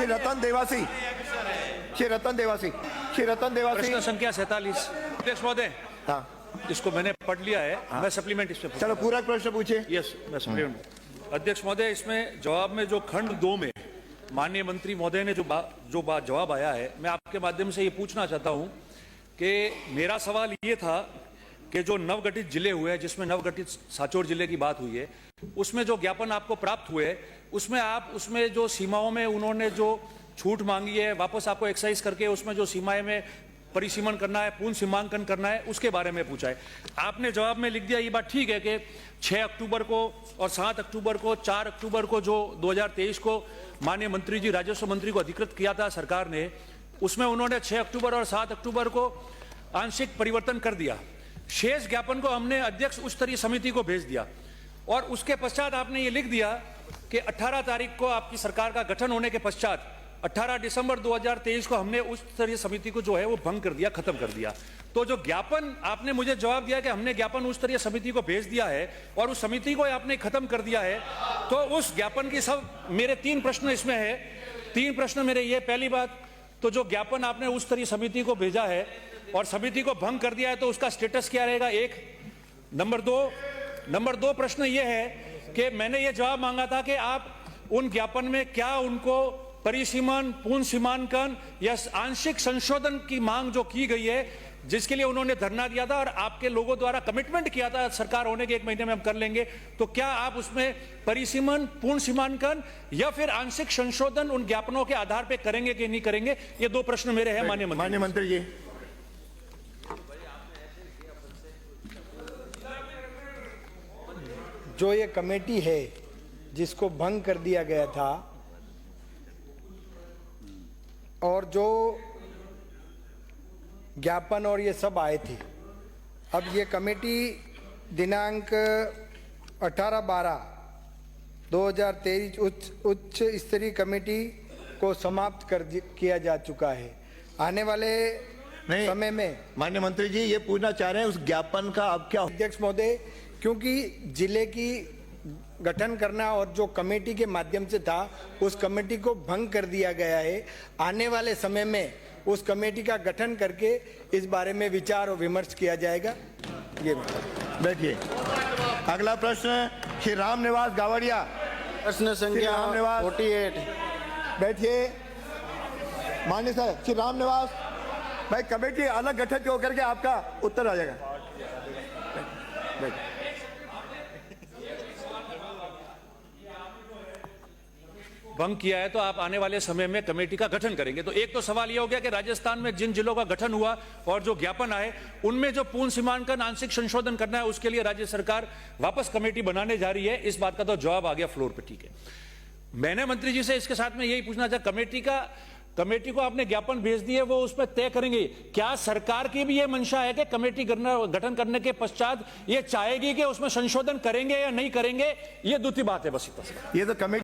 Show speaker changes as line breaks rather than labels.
श्री रतन देवासी, श्री रतन देवासी, श्री रतन देवासी।
प्रश्न संख्या 47। अध्यक्ष महोदय,
हाँ,
इसको मैंने पढ़ लिया है। मैं सप्लीमेंट इसमें
चलो पूरा प्रश्न पूछिए।
यस, मैं सप्लीमेंट। अध्यक्ष महोदय, इसमें जवाब में जो खंड 2 में माननीय मंत्री महोदय ने जो जवाब आया है, मैं आपके माध्यम से ये पूछना चाहता हूं कि मेरा सवाल ये था कि जो नवगठित जिले हुए हैं, जिसमें नवगठित सांचौर जिले की बात हुई है, उसमें जो ज्ञापन आपको प्राप्त हुए, उसमें जो सीमाओं में उन्होंने जो छूट मांगी है, वापस आपको एक्साइज करके उसमें जो सीमाएं में परिसीमन करना है, पूर्ण सीमांकन करना है, उसके बारे में पूछा है। आपने जवाब में लिख दिया, ये बात ठीक है कि 6 अक्टूबर को और 7 अक्टूबर को, 4 अक्टूबर को जो 2023 को माननीय मंत्री जी राजस्व मंत्री को अधिकृत किया था सरकार ने, उसमें उन्होंने 6 अक्टूबर और 7 अक्टूबर को आंशिक परिवर्तन कर दिया। शेष ज्ञापन को हमने अध्यक्ष उच्च स्तरीय समिति को भेज दिया और उसके पश्चात आपने ये लिख दिया कि 18 तारीख को आपकी सरकार का गठन होने के पश्चात 18 दिसंबर 2023 को हमने उच्च स्तरीय समिति को जो है वो भंग कर दिया, खत्म कर दिया। तो जो ज्ञापन आपने मुझे जवाब दिया कि हमने ज्ञापन उच्च स्तरीय समिति को भेज दिया है और उस समिति को आपने खत्म कर दिया है, तो उस ज्ञापन की सब मेरे 3 प्रश्न इसमें है। 3 प्रश्न मेरे ये, पहली बात तो जो ज्ञापन आपने उच्च स्तरीय समिति को भेजा है और समिति को भंग कर दिया है, तो उसका स्टेटस क्या रहेगा? 1। नंबर 2 प्रश्न ये है कि मैंने ये जवाब मांगा था कि आप उन ज्ञापन में क्या उनको परिसीमन, पूर्ण सीमांकन या आंशिक संशोधन की मांग जो की गई है, जिसके लिए उन्होंने धरना दिया था और आपके लोगों द्वारा कमिटमेंट किया था सरकार होने के 1 महीने में हम कर लेंगे, तो क्या आप उसमें परिसीमन, पूर्ण सीमांकन या फिर आंशिक संशोधन उन ज्ञापनों के आधार पर करेंगे कि नहीं करेंगे? ये 2 प्रश्न मेरे हैं माननीय
मंत्री जी।
जो ये कमेटी है जिसको भंग कर दिया गया था और जो ज्ञापन और ये सब आए थे, अब ये कमेटी दिनांक 18/12/2023 उच्च स्तरीय कमेटी को समाप्त किया जा चुका है। आने वाले समय में
माननीय मंत्री जी ये पूछना चाह रहे हैं उस ज्ञापन का अब क्या?
अध्यक्ष महोदय, क्योंकि जिले की गठन करना और जो कमेटी के माध्यम से था, उस कमेटी को भंग कर दिया गया है। आने वाले समय में उस कमेटी का गठन करके इस बारे में विचार और विमर्श किया जाएगा। ये
बैठिए। अगला प्रश्न श्री राम निवास गावड़िया,
प्रश्न संख्या 48।
बैठिए। माननीय सर, श्री राम निवास भाई, कमेटी अलग गठन होकर के आपका उत्तर आ जाएगा।
भंग किया है तो आप आने वाले समय में कमेटी का गठन करेंगे। तो एक तो सवाल यह हो गया कि राजस्थान में जिन जिलों का गठन हुआ और जो ज्ञापन आए, उनमें जो पूर्ण सीमांकन, आंशिक संशोधन करना है, उसके लिए राज्य सरकार वापस कमेटी बनाने जा रही है। इस बात का तो जवाब आ गया फ्लोर पे, ठीक है। मैंने मंत्री जी से इसके साथ में यही पूछना था, कमेटी को आपने ज्ञापन भेज दिए, वो उस पर तय करेंगे। क्या सरकार की भी ये मंशा है कि कमेटी गठन करने के पश्चात ये चाहेगी कि उसमें संशोधन करेंगे या नहीं करेंगे? ये दूसरी बात है, बस इतना।
ये तो कमेटी